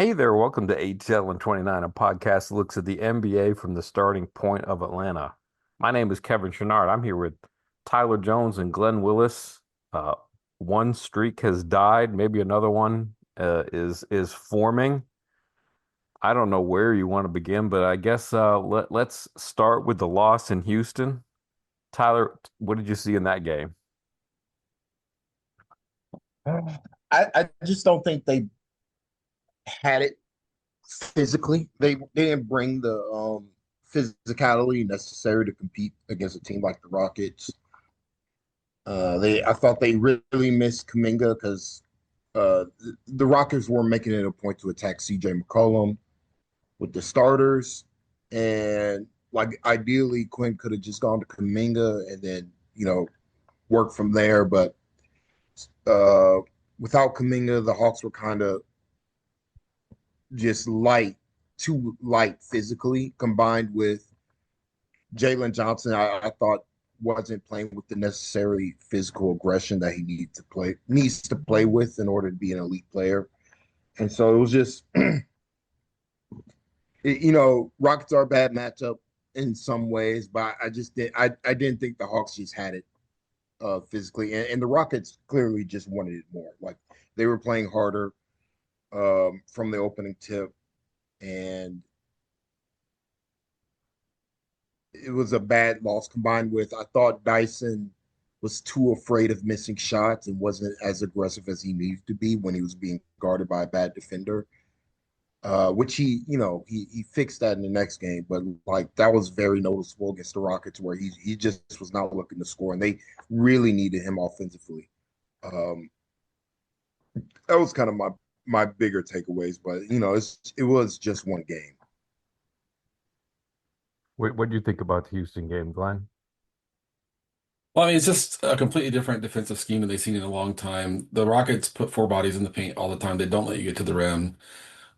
Hey there, welcome to ATL and 29, a podcast that looks at the NBA from the starting point of Atlanta. My name is Kevin Chouinard. I'm here with Tyler Jones and Glenn Willis. Uh, one streak has died, maybe another one is forming. I don't know where you want to begin, but I guess let's start with the loss in Houston. Tyler, what did you see in that game? I just don't think they had it physically. They didn't bring the physicality necessary to compete against a team like the Rockets. They I thought they really missed Kaminga because the Rockets were making it a point to attack CJ McCollum with the starters, and like ideally Quinn could have just gone to Kaminga and then work from there. But uh, without Kaminga, the Hawks were kind of just too light physically, combined with Jalen Johnson. I thought wasn't playing with the necessary physical aggression that he needs to play with in order to be an elite player. And so it was just, Rockets are a bad matchup in some ways, but I didn't think the Hawks just had it physically, and the Rockets clearly just wanted it more. Like they were playing harder from the opening tip, and it was a bad loss combined with I thought Dyson was too afraid of missing shots and wasn't as aggressive as he needed to be when he was being guarded by a bad defender. Which he fixed that in the next game, but like that was very noticeable against the Rockets where he just was not looking to score, and they really needed him offensively. Um, that was kind of my bigger takeaways, but it was just one game. What do you think about the Houston game, Glenn? Well, I mean, it's just a completely different defensive scheme than they've seen in a long time. The Rockets put four bodies in the paint all the time. They don't let you get to the rim.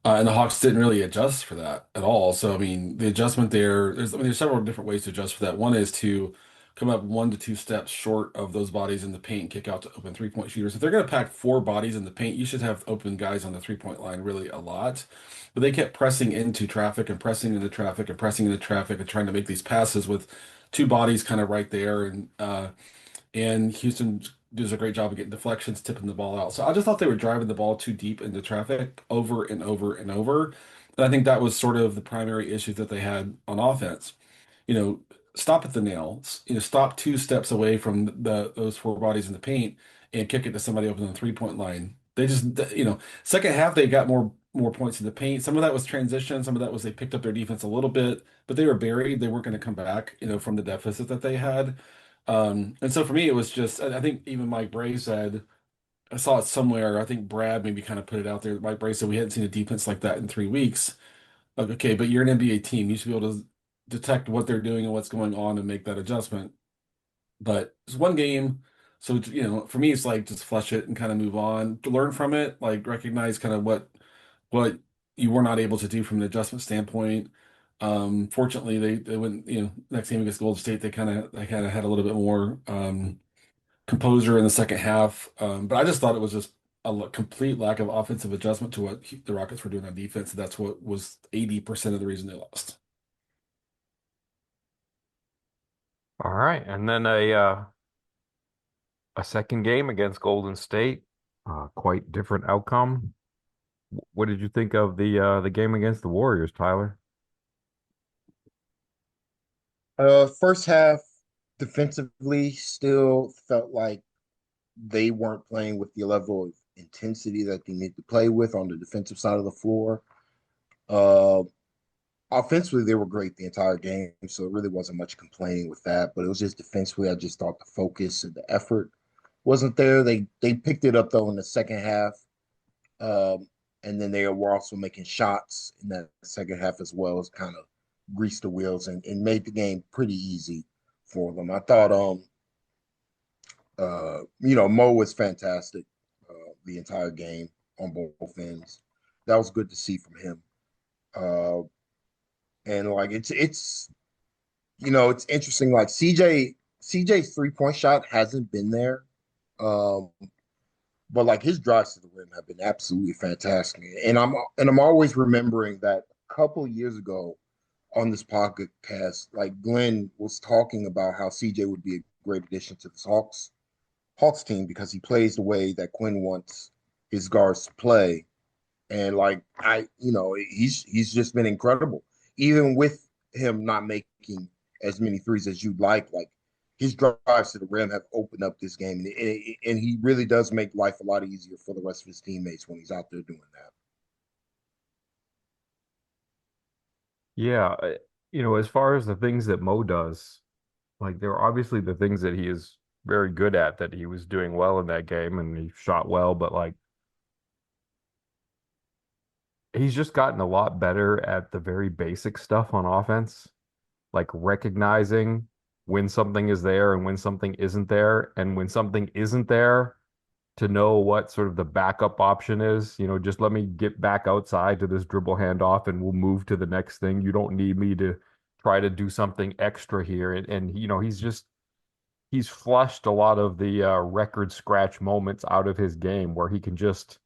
And the Hawks didn't really adjust for that at all. So, I mean, the adjustment there's several different ways to adjust for that. One is to come up one to two steps short of those bodies in the paint and kick out to open three-point shooters. If they're going to pack four bodies in the paint, you should have open guys on the three-point line really a lot. But they kept pressing into traffic and pressing into traffic and pressing into traffic and trying to make these passes with two bodies kind of right there. And Houston does a great job of getting deflections, tipping the ball out. So I just thought they were driving the ball too deep into traffic over and over and over. And I think that was sort of the primary issue that they had on offense. You know, stop at the nails. Stop two steps away from those four bodies in the paint and kick it to somebody open on the three-point line. They just, second half they got more points in the paint. Some of that was transition. Some of that was they picked up their defense a little bit, but they were buried. They weren't going to come back, from the deficit that they had. And so for me, it was just, I think even Mike Bray said, I saw it somewhere. I think Brad maybe kind of put it out there. Mike Bray said we hadn't seen a defense like that in 3 weeks. Like, okay, but you're an NBA team. You should be able to detect what they're doing and what's going on and make that adjustment. But it's one game. So, for me, it's like just flush it and kind of move on to learn from it, like recognize kind of what you were not able to do from an adjustment standpoint. Fortunately, they went, next game against Golden State, they kind of had a little bit more composure in the second half. But I just thought it was just complete lack of offensive adjustment to what the Rockets were doing on defense. And that's what was 80% of the reason they lost. All right, and then a second game against Golden State. Quite different outcome. What did you think of the game against the Warriors, Tyler? First half defensively still felt like they weren't playing with the level of intensity that they need to play with on the defensive side of the floor. Uh, Offensively, they were great the entire game, so it really wasn't much complaining with that. But it was just defensively, I just thought the focus and the effort wasn't there. They picked it up though in the second half, um, and then they were also making shots in that second half as well as kind of greased the wheels and made the game pretty easy for them. I thought Mo was fantastic the entire game on both ends. That was good to see from him. Uh, and like it's interesting. Like CJ's 3-point shot hasn't been there, um, but like his drives to the rim have been absolutely fantastic. And I'm always remembering that a couple of years ago on this podcast, like Glenn was talking about how CJ would be a great addition to this Hawks team because he plays the way that Quinn wants his guards to play. And like he's just been incredible. Even with him not making as many threes as you'd like his drives to the rim have opened up this game, and he really does make life a lot easier for the rest of his teammates when he's out there doing that. Yeah, as far as the things that Mo does, like there are obviously the things that he is very good at that he was doing well in that game and he shot well, but like he's just gotten a lot better at the very basic stuff on offense, like recognizing when something is there and when something isn't there, and when something isn't there, to know what sort of the backup option is. Just let me get back outside to this dribble handoff and we'll move to the next thing. You don't need me to try to do something extra here. And he's flushed a lot of the record scratch moments out of his game where he can just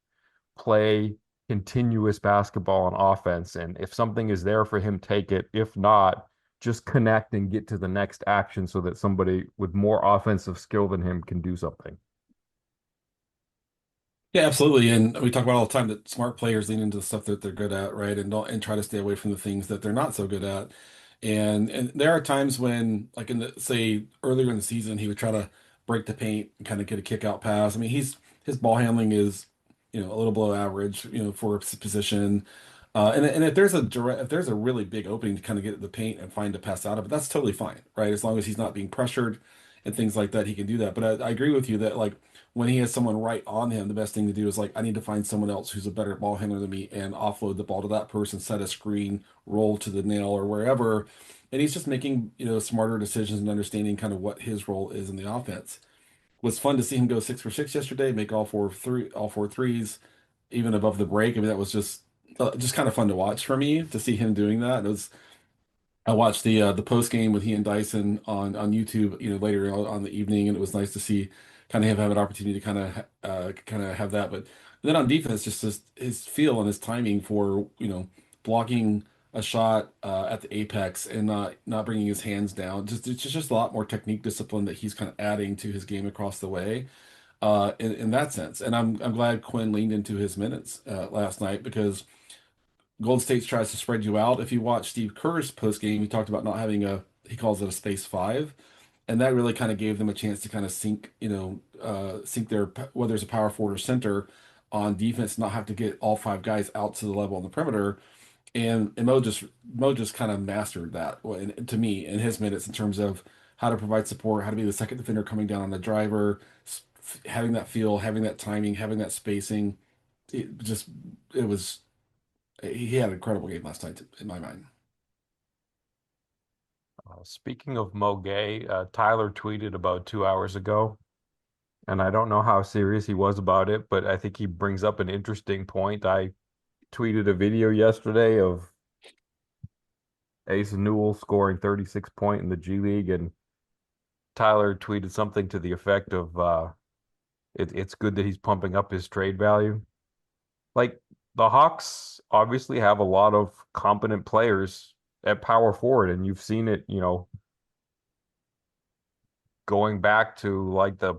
play continuous basketball on offense. And if something is there for him, take it. If not, just connect and get to the next action so that somebody with more offensive skill than him can do something. Yeah, absolutely. And we talk about all the time that smart players lean into the stuff that they're good at, right? And don't and try to stay away from the things that they're not so good at. And there are times when, like in the say earlier in the season, he would try to break the paint and kind of get a kick out pass. I mean, his ball handling is, a little below average, for his position. And if there's a really big opening to kind of get the paint and find a pass out of it, that's totally fine, right? As long as he's not being pressured and things like that, he can do that. But I agree with you that like when he has someone right on him, the best thing to do is like, I need to find someone else who's a better ball handler than me and offload the ball to that person, set a screen, roll to the nail or wherever. And he's just making, smarter decisions and understanding kind of what his role is in the offense. It was fun to see him go 6 for 6 yesterday, make all four threes, even above the break. I mean, that was just kind of fun to watch for me to see him doing that. I watched the post game with he and Dyson on YouTube, later on the evening, and it was nice to see kind of him have an opportunity to kind of have that. But then on defense, just his feel and his timing for blocking a shot at the apex and not bringing his hands down. It's just a lot more technique discipline that he's kind of adding to his game across the way. In that sense, and I'm glad Quinn leaned into his minutes last night because. Golden State tries to spread you out. If you watch Steve Kerr's post game, he talked about not having he calls it a space five, and that really kind of gave them a chance to kind of sink their whether it's a power forward or center on defense, not have to get all five guys out to the level on the perimeter. And Mo just kind of mastered that to me in his minutes in terms of how to provide support, how to be the second defender coming down on the driver, having that feel, having that timing, having that spacing. It just it was he had an incredible game last night, in my mind. Speaking of Mo Gay, Tyler tweeted about 2 hours ago, and I don't know how serious he was about it, but I think he brings up an interesting point. I tweeted a video yesterday of Asa Newell scoring 36 point in the G League, and Tyler tweeted something to the effect of it's good that he's pumping up his trade value. Like the Hawks obviously have a lot of competent players at power forward, and you've seen it, going back to like the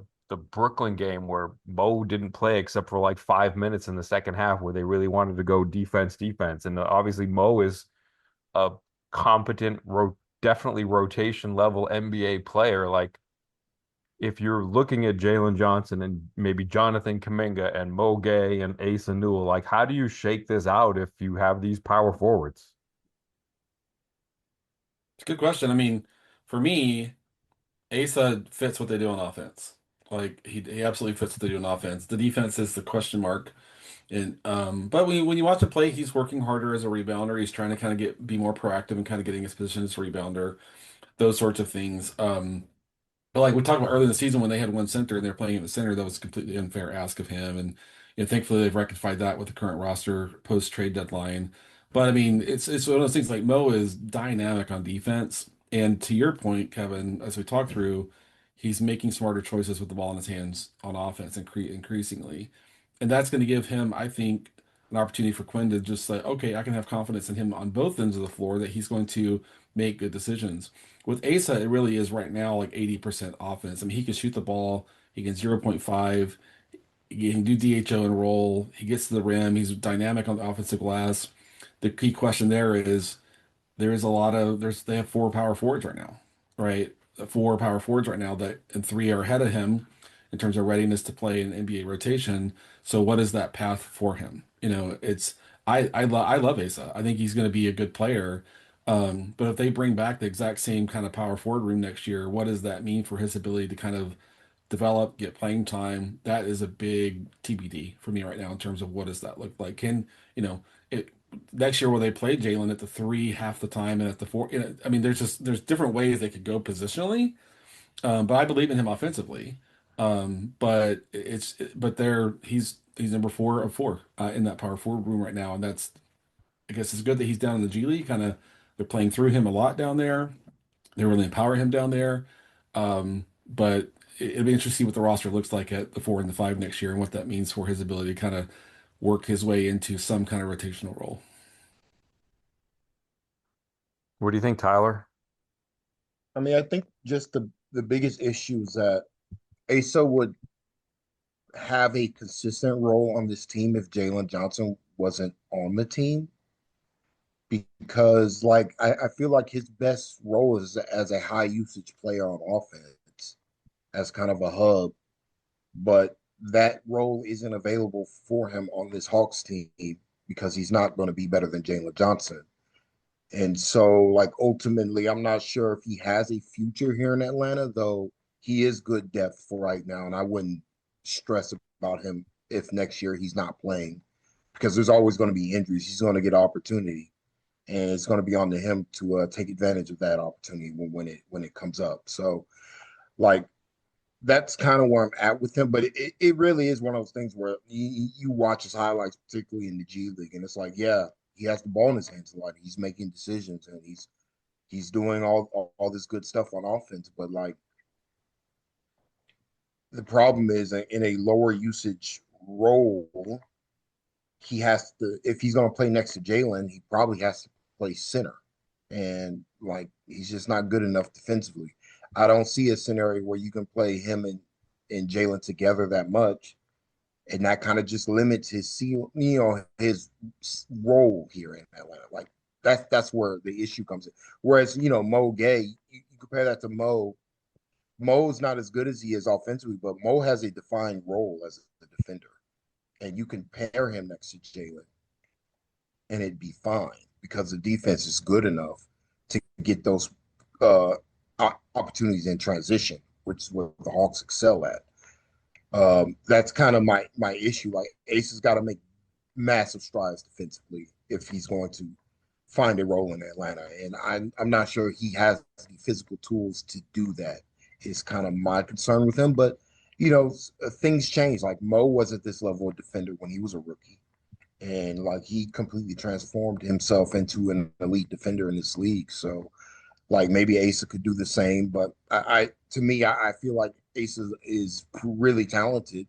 Brooklyn game where Mo didn't play except for like 5 minutes in the second half where they really wanted to go defense. And obviously Mo is a competent, definitely rotation level NBA player. Like if you're looking at Jalen Johnson and maybe Jonathan Kuminga and Mo Gay and Asa Newell, like how do you shake this out if you have these power forwards? It's a good question. I mean, for me, Asa fits what they do on offense. Like he absolutely fits what they do on offense. The defense is the question mark. And but when you watch him play, he's working harder as a rebounder. He's trying to kind of be more proactive and kind of getting his position as a rebounder, those sorts of things. But like we talked about earlier in the season when they had one center and they're playing in the center, that was a completely unfair ask of him. And thankfully they've rectified that with the current roster post trade deadline. But I mean, it's one of those things like Mo is dynamic on defense. And to your point, Kevin, as we talked through, He's making smarter choices with the ball in his hands on offense increasingly. And that's going to give him, I think, an opportunity for Quinn to just say, okay, I can have confidence in him on both ends of the floor that he's going to make good decisions. With Asa, it really is right now like 80% offense. I mean, he can shoot the ball, he can 0.5, he can do DHO and roll, he gets to the rim, he's dynamic on the offensive glass. The key question there is a lot of they have four power forwards right now, right? Four power forwards right now that and three are ahead of him in terms of readiness to play in NBA rotation. So what is that path for him? It's I love Asa. I think he's going to be a good player. But if they bring back the exact same kind of power forward room next year, what does that mean for his ability to kind of develop, get playing time? That is a big TBD for me right now in terms of what does that look like. It next year will they play Jalen at the three half the time and at the four? I mean, there's different ways they could go positionally, but I believe in him offensively. But he's number four of four in that power forward room right now, and that's I guess it's good that he's down in the G League. Kind of they're playing through him a lot down there. They really empower him down there. But it'll be interesting to see what the roster looks like at the four and the five next year and what that means for his ability to kind of work his way into some kind of rotational role. What do you think, Tyler? I mean, I think just the biggest issue is that Asa would have a consistent role on this team if Jalen Johnson wasn't on the team. Because like I feel like his best role is as a high usage player on offense, as kind of a hub, but that role isn't available for him on this Hawks team because he's not going to be better than Jalen Johnson. And so, like, ultimately, I'm not sure if he has a future here in Atlanta, though he is good depth for right now. And I wouldn't stress about him if next year he's not playing because there's always going to be injuries. He's going to get opportunity, and it's going to be on to him to take advantage of that opportunity when it comes up. So, like, that's kind of where I'm at with him. But it really is one of those things where you watch his highlights, particularly in the G League, and it's like, yeah, he has the ball in his hands a lot. He's making decisions and he's doing all this good stuff on offense. But like the problem is in a lower usage role, he has to if he's going to play next to Jalen, he probably has to play center, and like he's just not good enough defensively. I don't see a scenario where you can play him and Jalen together that much, and that kind of just limits his role here in Atlanta. Like that's where the issue comes in. Whereas Mo Gay, you compare that to Mo. Mo's not as good as he is offensively, but Mo has a defined role as a defender, and you can pair him next to Jalen, and it'd be fine because the defense is good enough to get those uh, opportunities in transition, which is what the Hawks excel at. That's kind of my issue. Like Ace has got to make massive strides defensively if he's going to find a role in Atlanta, and I'm not sure he has the physical tools to do that. Is kind of my concern with him, but things change. Like Mo wasn't this level of defender when he was a rookie, and like he completely transformed himself into an elite defender in this league. So like maybe Asa could do the same, but I to me, I feel like Asa is really talented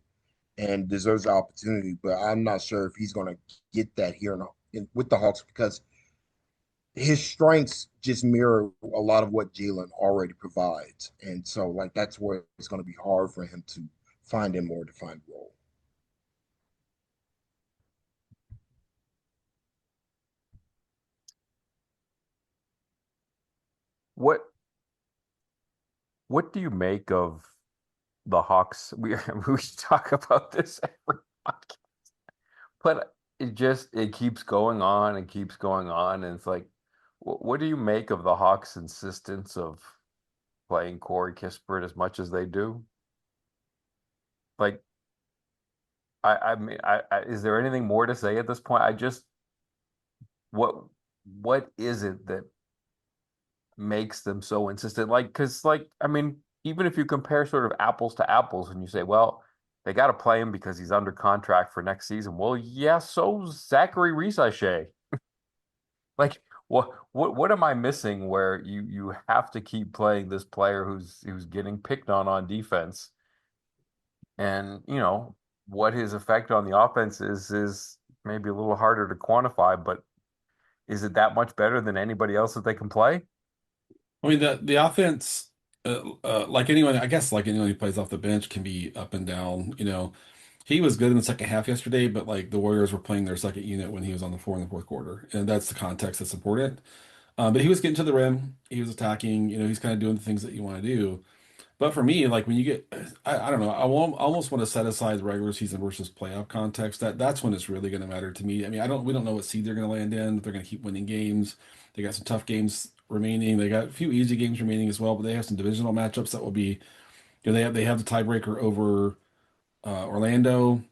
and deserves the opportunity, but I'm not sure if he's going to get that here with the Hawks because his strengths just mirror a lot of what Jalen already provides, and so like that's where it's going to be hard for him to find a more defined role. What what do you make of the Hawks? We should talk about this every podcast, but it keeps going on and keeps going on, and it's like, what do you make of the Hawks' insistence of playing Corey Kispert as much as they do? Like, I mean, is there anything more to say at this point? What what is it that makes them so insistent? Like, because I mean, even if you compare sort of apples to apples and you say, well, they got to play him because he's under contract for next season. Well, yeah, so Zachary Risachet. Like, what am I missing where you have to keep playing this player who's getting picked on defense, and what his effect on the offense is maybe a little harder to quantify, but is it that much better than anybody else that they can play? I mean, the offense, like anyone, I guess, like anyone who plays off the bench can be up and down. He was good in the second half yesterday, but like the Warriors were playing their second unit when he was on the floor in the fourth quarter, and that's the context that's important. But he was getting to the rim, he was attacking. He's kind of doing the things that you want to do. But for me, like when you get, I don't know, almost want to set aside the regular season versus playoff context. That's when it's really going to matter to me. I mean, we don't know what seed they're going to land in. If they're going to keep winning games. They got some tough games remaining. They got a few easy games remaining as well, but they have some divisional matchups that will be, they have the tiebreaker over Orlando.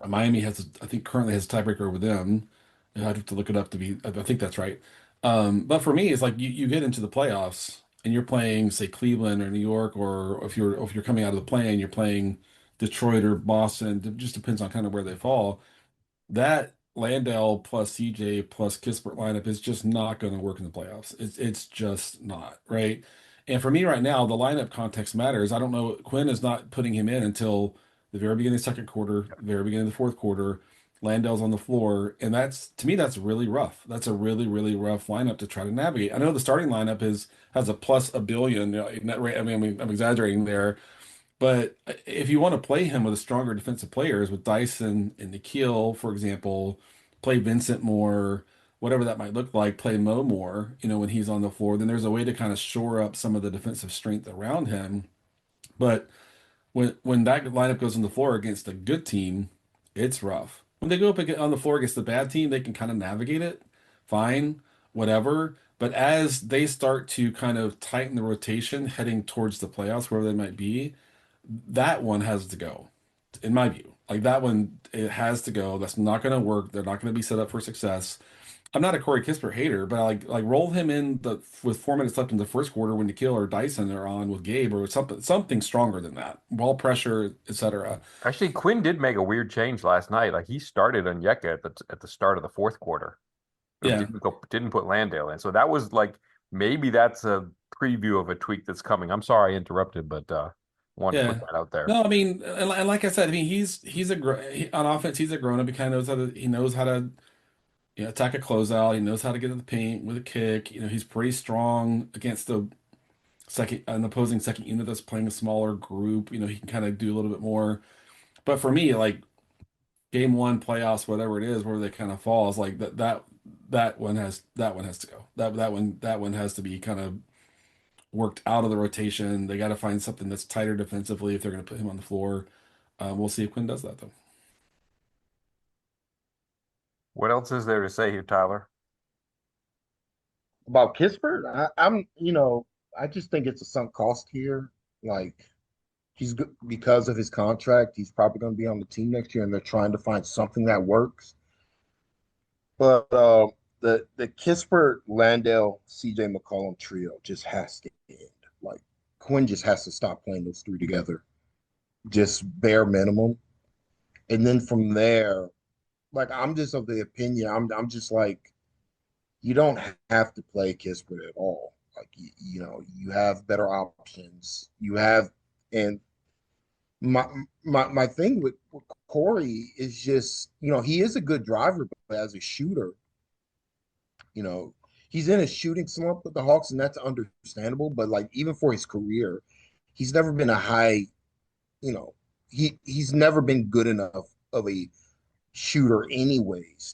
Miami has, I think, currently has a tiebreaker over them. I'd have to look it up to be. I think that's right. But for me, it's like you get into the playoffs and you're playing, say, Cleveland or New York, or if you're coming out of the play-in, you're playing Detroit or Boston. It just depends on kind of where they fall. That Landale plus CJ plus Kispert lineup is just not going to work in the playoffs. It's just not, right? And for me right now, the lineup context matters. I don't know. Quinn is not putting him in until the very beginning of the second quarter, very beginning of the fourth quarter. Landale's on the floor, and that's to me that's really rough. That's a really really rough lineup to try to navigate. I know the starting lineup has a plus a billion net rate. I mean, I'm exaggerating there, but if you want to play him with a stronger defensive players, with Dyson and Nikhil, for example, play Vincent more, whatever that might look like, play Mo more, when he's on the floor, then there's a way to kind of shore up some of the defensive strength around him. But when that lineup goes on the floor against a good team, it's rough. When they go on the floor against the bad team, they can kind of navigate it, fine, whatever. But as they start to kind of tighten the rotation heading towards the playoffs, wherever they might be, that one has to go, in my view. Like that one, it has to go. That's not going to work. They're not going to be set up for success. I'm not a Corey Kispert hater, but I like roll him in the with 4 minutes left in the first quarter when Nikhil or Dyson are on with Gabe or something stronger than that. Ball pressure, etc. Actually, Quinn did make a weird change last night. Like he started on Yeka at the start of the fourth quarter. Yeah, Didn't put Landale in. So that was like maybe that's a preview of a tweak that's coming. I'm sorry I interrupted, but wanted to put yeah. that out there. No, I mean, and like I said, I mean, on offense, he's a grown up. He kind of knows how to attack a closeout. He knows how to get in the paint with a kick. He's pretty strong against an opposing second unit that's playing a smaller group. He can kind of do a little bit more. But for me, like game one playoffs, whatever it is, where they kind of fall, is like that one has to go. That one has to be kind of worked out of the rotation. They got to find something that's tighter defensively if they're going to put him on the floor. We'll see if Quinn does that though. What else is there to say here, Tyler? About Kispert, I just think it's a sunk cost here. Like he's good because of his contract. He's probably going to be on the team next year, and they're trying to find something that works. But the Kispert, Landale, CJ McCollum trio just has to end. Like Quinn just has to stop playing those three together, just bare minimum. And then from there, like I'm just of the opinion, I'm just like you don't have to play Kispert at all. Like you have better options. You have and my thing with Corey is just, he is a good driver, but as a shooter, you know, he's in a shooting slump with the Hawks, and that's understandable. But like even for his career, he's never been a high, you know, he's never been good enough of a shooter anyways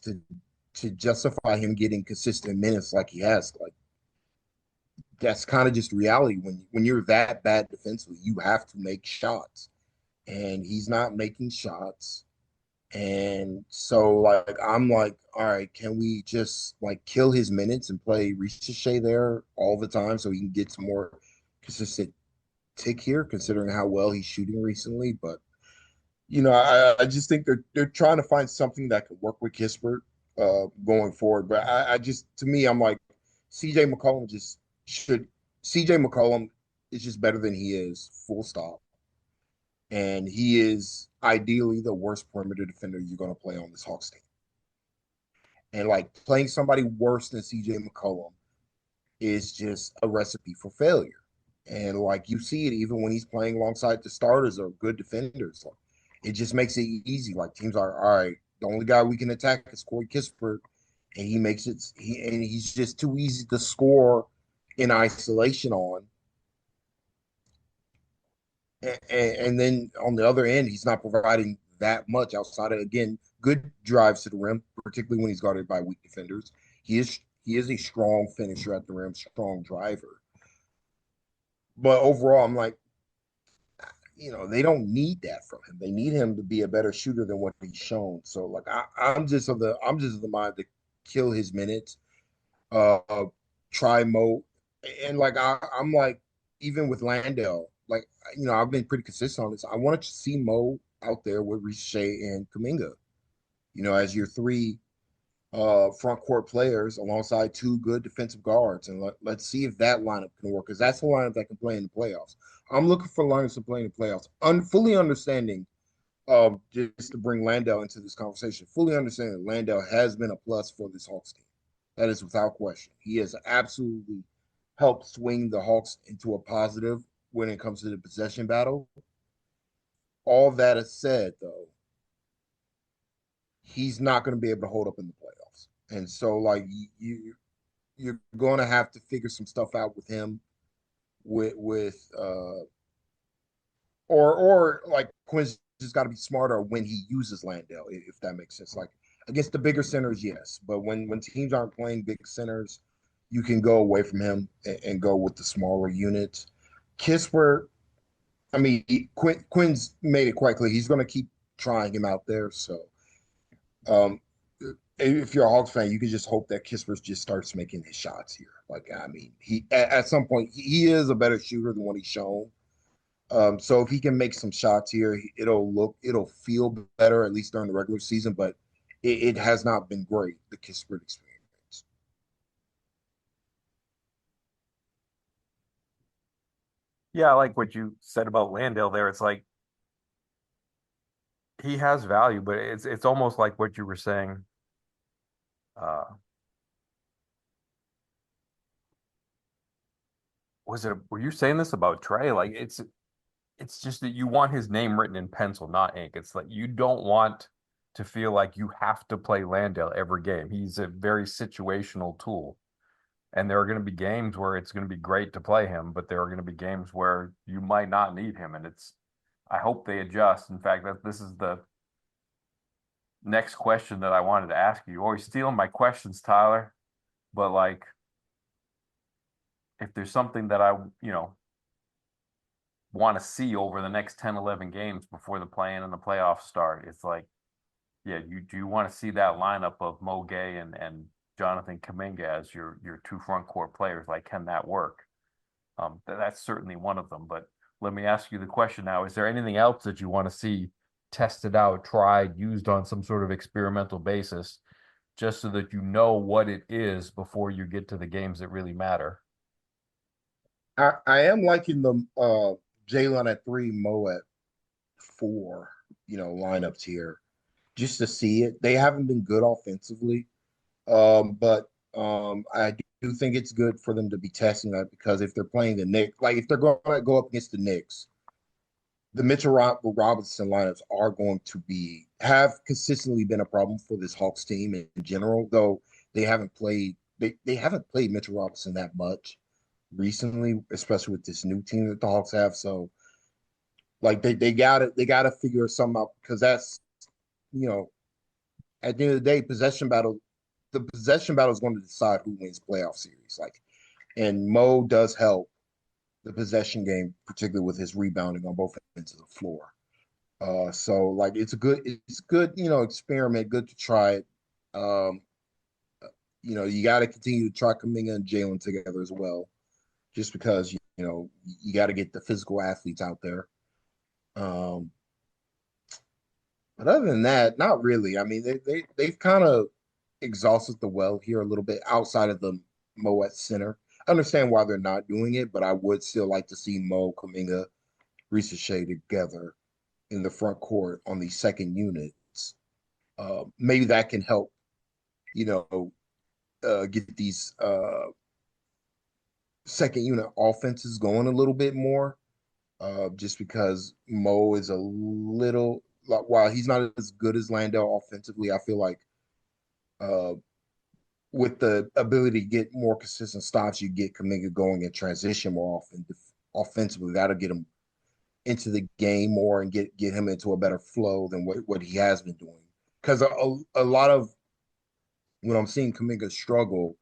to justify him getting consistent minutes like he has. Like that's kind of just reality when you're that bad defensively, you have to make shots. And he's not making shots. And so like I'm like, all right, can we just like kill his minutes and play Ricochet there all the time so he can get some more consistent tick here, considering how well he's shooting recently. But I just think they're trying to find something that could work with Kispert going forward. But I just to me, I'm like CJ McCollum just should CJ McCollum is just better than he is, full stop. And he is ideally the worst perimeter defender you're going to play on this Hawks team. And like playing somebody worse than CJ McCollum is just a recipe for failure. And like you see it even when he's playing alongside the starters or good defenders. Like, it just makes it easy. Like teams are all right. The only guy we can attack is Corey Kispert, and he makes it. He's just too easy to score in isolation on. And then on the other end, he's not providing that much outside of again good drives to the rim, particularly when he's guarded by weak defenders. He is a strong finisher at the rim, strong driver. But overall, I'm like, they don't need that from him. They need him to be a better shooter than what he's shown. So like I'm just of the mind to kill his minutes, uh try Mo. And like I'm like, even with Landale, like I've been pretty consistent on this. I wanted to see Mo out there with Riche and Kaminga, as your three front court players alongside two good defensive guards. And let's see if that lineup can work, because that's the lineup that can play in the playoffs. I'm looking for lineups to play in the playoffs. Fully understanding, just to bring Landale into this conversation, fully understanding that Landale has been a plus for this Hawks team. That is without question. He has absolutely helped swing the Hawks into a positive when it comes to the possession battle. All that is said, though, he's not going to be able to hold up in the playoffs. And so, like, you're going to have to figure some stuff out with him, with or like Quinn's just got to be smarter when he uses Landale, if that makes sense. Like against the bigger centers, yes, but when teams aren't playing big centers, you can go away from him and go with the smaller units. Kispert, I mean, Quinn's made it quite clear he's going to keep trying him out there. So, um, if you're a Hawks fan, you can just hope that Kispert just starts making his shots here. Like, I mean, he at some point he is a better shooter than what he's shown. So if he can make some shots here, it'll feel better, at least during the regular season, but it has not been great, the Kispert experience. Yeah, I like what you said about Landale there. It's like he has value, but it's almost like what you were saying. Uh, were you saying this about Trey? Like it's just that you want his name written in pencil, not ink. It's like you don't want to feel like you have to play Landale every game. He's a very situational tool. And there are going to be games where it's going to be great to play him, but there are going to be games where you might not need him. And I hope they adjust. In fact, this is the next question that I wanted to ask you. You're always stealing my questions, Tyler. But like, if there's something that I want to see over the next 10, 11 games before the play-in and the playoffs start, it's like, yeah, do you want to see that lineup of Mo Gay and Jonathan Kaminga as your two front court players? Like, can that work? That's certainly one of them. But let me ask you the question now: is there anything else that you want to see tested out, tried, used on some sort of experimental basis, just so that you know what it is before you get to the games that really matter? I am liking the Jalen at three, Mo at four, lineups here, just to see it. They haven't been good offensively. But I do think it's good for them to be testing that, because if they're playing the Knicks, like if they're going to go up against the Knicks, the Mitchell Robinson lineups are going to have consistently been a problem for this Hawks team in general, though they haven't played Mitchell Robinson that much recently, especially with this new team that the Hawks have. So like they gotta figure something out, because that's you know at the end of the day, the possession battle is going to decide who wins playoff series. Like, and Mo does help the possession game, particularly with his rebounding on both ends of the floor. So like it's good, experiment, good to try it. Um, you got to continue to try Kaminga and Jalen together as well, just because you got to get the physical athletes out there. Um, but other than that, not really. I mean, they've kind of exhausted the well here a little bit outside of the Mo at center. I understand why they're not doing it, but I would still like to see Mo, Kuminga, Risa Shea together in the front court on the second units. Maybe that can help you know, get these second unit offenses going a little bit more. Just because Mo is a little like while he's not as good as Landell offensively, I feel like uh, with the ability to get more consistent stops, you get Kaminga going and transition more often offensively. That'll get him into the game more and get him into a better flow than what he has been doing. Because a lot of when I'm seeing Kaminga struggle,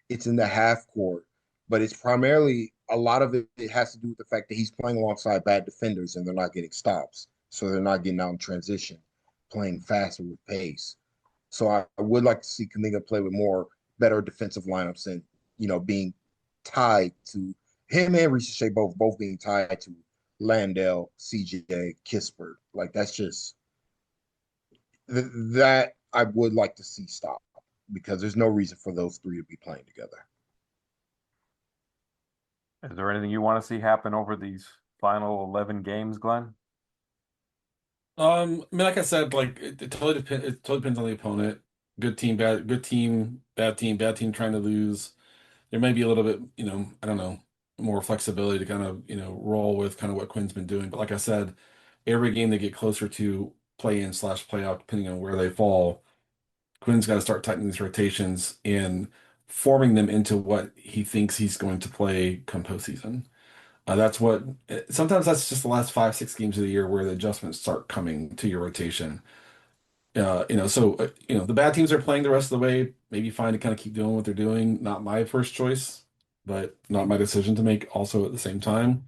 it's in the half court, but it's primarily a lot of it has to do with the fact that he's playing alongside bad defenders and they're not getting stops. So they're not getting out in transition, playing faster with pace. So I would like to see Kaminga play with more better defensive lineups and, being tied to him and Ricochet both being tied to Landell, CJ, Kispert. Like that's just that I would like to see stop because there's no reason for those three to be playing together. Is there anything you want to see happen over these final 11 games, Glenn? I mean, like I said, like it totally depends. It totally depends on the opponent. Good team, bad team trying to lose. There may be a little bit, I don't know, more flexibility to kind of, roll with kind of what Quinn's been doing. But like I said, every game they get closer to play-in/playoff, depending on where they fall, Quinn's got to start tightening these rotations and forming them into what he thinks he's going to play come postseason. That's what sometimes that's just the last 5, 6 games of the year where the adjustments start coming to your rotation. The bad teams are playing the rest of the way. Maybe fine to kind of keep doing what they're doing. Not my first choice, but not my decision to make also at the same time.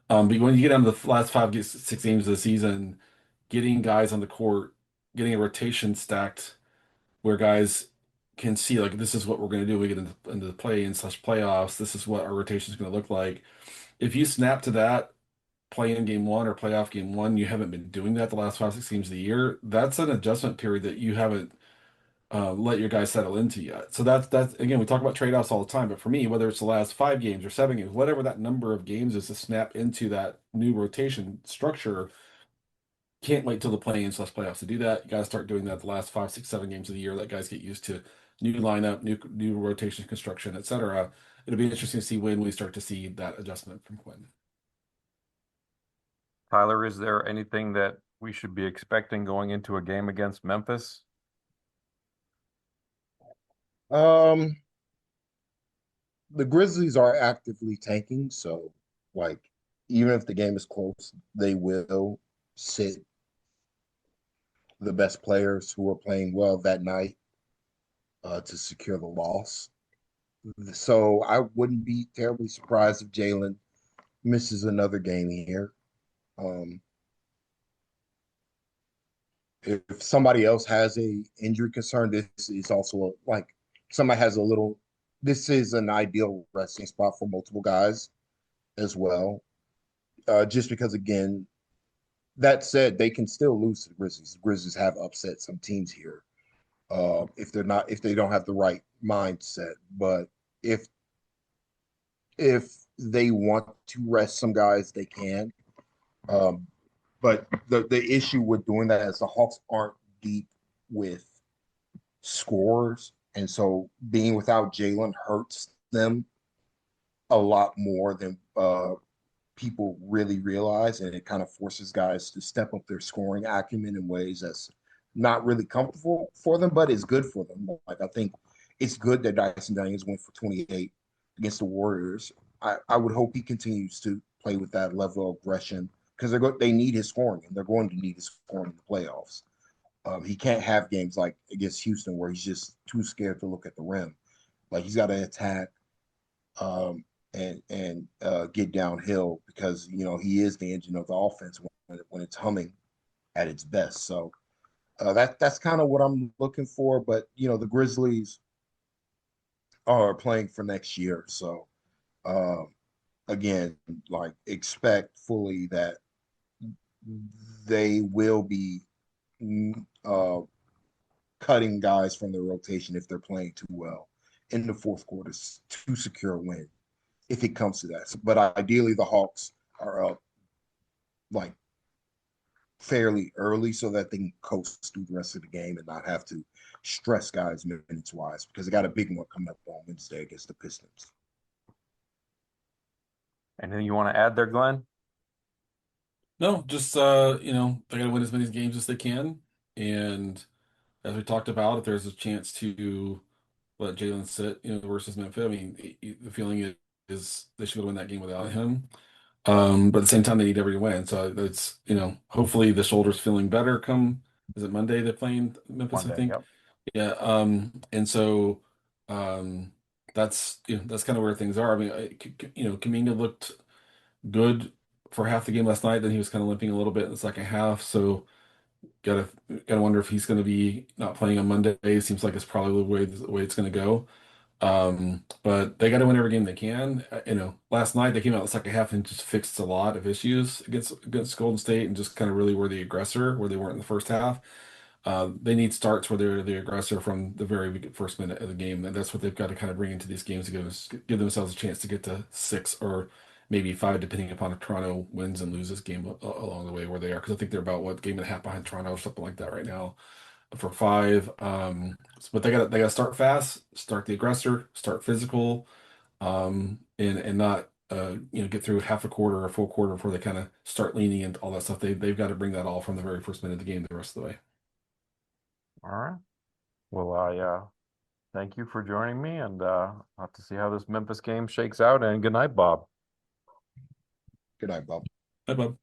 But when you get down to the last 5, 6 games of the season, getting guys on the court, getting a rotation stacked where guys can see like this is what we're going to do. We get into the play-in/playoffs. This is what our rotation is going to look like. If you snap to that play in game one or playoff game one, you haven't been doing that the last 5, 6 games of the year. That's an adjustment period that you haven't let your guys settle into yet. So that's again, we talk about trade-offs all the time, but for me, whether it's the last 5 games or 7 games, whatever that number of games is to snap into that new rotation structure, can't wait till the play-in/playoffs to do that. You got to start doing that the last 5, 6, 7 games of the year. Let guys get used to new lineup, new rotation construction, etc. It'll be interesting to see when we start to see that adjustment from Quinn. Tyler, is there anything that we should be expecting going into a game against Memphis? Um, the Grizzlies are actively tanking, so like even if the game is close, they will sit the best players who are playing well that night to secure the loss. So I wouldn't be terribly surprised if Jalen misses another game here. Um, if somebody else has a injury concern, this is also like somebody has a little. This is an ideal resting spot for multiple guys as well. Just because, again, that said, they can still lose to the Grizzlies. The Grizzlies have upset some teams here if they don't have the right mindset. But if if they want to rest some guys, they can. Um, but the issue with doing that is the Hawks aren't deep with scorers, and so being without Jalen hurts them a lot more than people really realize, and it kind of forces guys to step up their scoring acumen in ways that's not really comfortable for them, but it's good for them. Like I think it's good that Dyson Daniels went for 28 against the Warriors. I would hope he continues to play with that level of aggression because they need his scoring and they're going to need his scoring in the playoffs. He can't have games like against Houston where he's just too scared to look at the rim. Like he's got to attack and get downhill because he is the engine of the offense when it's humming at its best. So that's kind of what I'm looking for. But the Grizzlies are playing for next year, so uh, again, like expect fully that they will be uh, cutting guys from the rotation if they're playing too well in the fourth quarter to secure a win if it comes to that. But ideally, the Hawks are up like fairly early so that they can coast through the rest of the game and not have to stress guys minutes wise because they got a big one coming up on Wednesday against the Pistons. Anything you want to add there, Glenn? No, just they got to win as many games as they can. And as we talked about, if there's a chance to let Jalen sit, versus Memphis, I mean, the feeling is they should win that game without him. But at the same time, they need every win. So it's, hopefully the shoulder's feeling better come, is it Monday they're playing Memphis, I Monday, think? yep. Yeah. And so um, that's kind of where things are. I mean, Kaminga looked good for half the game last night. Then he was kind of limping a little bit in the second half. So gotta wonder if he's going to be not playing on Monday. It seems like it's probably the way it's going to go. But they got to win every game they can. Last night they came out in the second half and just fixed a lot of issues against Golden State and just kind of really were the aggressor where they weren't in the first half. They need starts where they're the aggressor from the very first minute of the game, and that's what they've got to kind of bring into these games to give themselves a chance to get to 6 or maybe 5, depending upon if Toronto wins and loses game along the way where they are. Because I think they're about what game and a half behind Toronto or something like that right now for 5. But they got to start fast, start the aggressor, start physical, and not get through half a quarter or a full quarter before they kind of start leaning into all that stuff. They've got to bring that all from the very first minute of the game the rest of the way. All right. Well, I thank you for joining me, and I'll have to see how this Memphis game shakes out. And good night, Bob. Good night, Bob. Bye, Bob.